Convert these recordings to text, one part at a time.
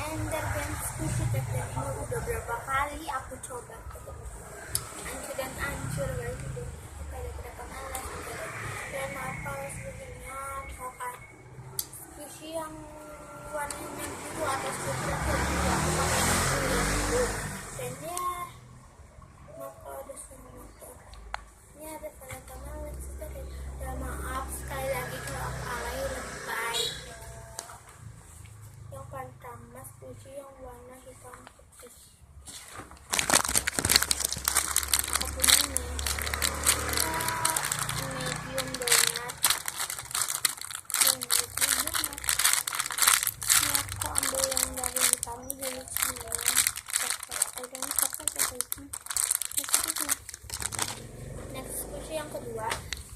Ender dan squishy cat dan ini udah berapa kali aku coba gitu. Hancur dan hancur guys, udah kayak berapa kali dan apa sebenarnya misalkan squishy yang warnanya biru atau squishy yang biru aku pakai biru dan ya maka ada motor ini ada Valentine Alex dan maaf sekali lagi kalau aku alay lebay. Yang pertama squishy yang warna hitam putih aku punya ini medium donut ini aku ambil yang dari hitam ini jadi sembilan next squishy yang kedua,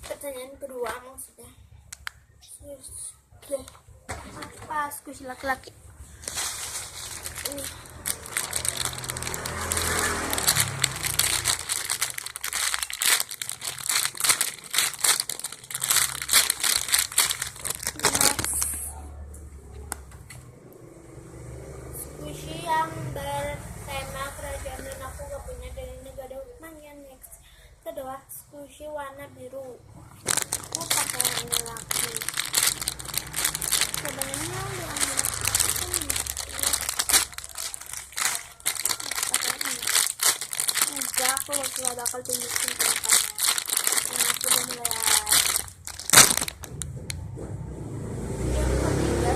pertanyaan kedua maksudnya apa squishy laki-laki ini squishy yang bertema kerajaan dan aku gak punya dan ini gak ada hubungannya. Next kedua squishy warna biru aku pakai yang ini lagi sebenarnya yang enggak aku gak bakal tunjukin tempatnya ini aku udah mulai yang ketiga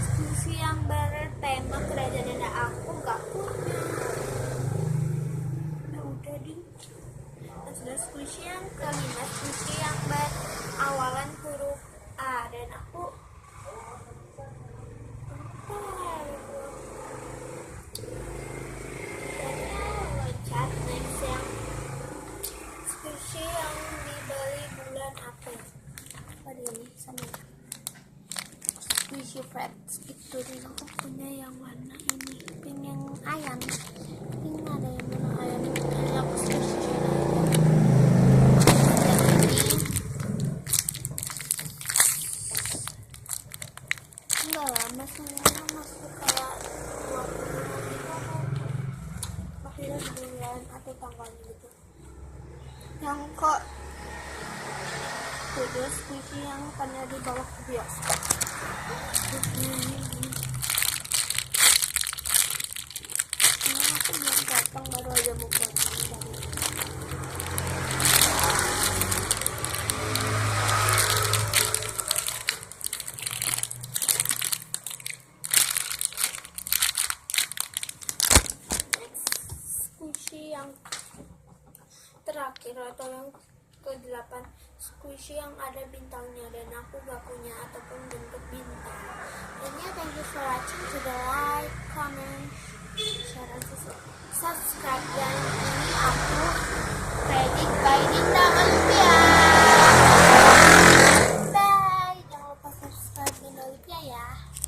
squishy yang bertema kerajaan dan aku gak punya udah ding. Sudah squishy yang kelima squishy yang berawalan huruf A dan aku loncat. Next yang squishy yang dibeli bulan April apa ini sama squishy friends itu dan aku punya yang warna ini pink yang ayan pink ada yang warna ayan ini aku squishy enggak lama sebenarnya masuk kayak 20 akhirnya bulan atau tanggalnya gitu yang kok video squishy yang pernah dibawa ke bioskop ini aku belum datang baru aja mau potong dari squishy yang terakhir atau yang ke-8 squishy yang ada bintangnya dan aku gak punya ataupun bentuk bintang. Dan ya thank you for watching, sudah like, comment, share, and subscribe dan ini aku Predict by Dinda.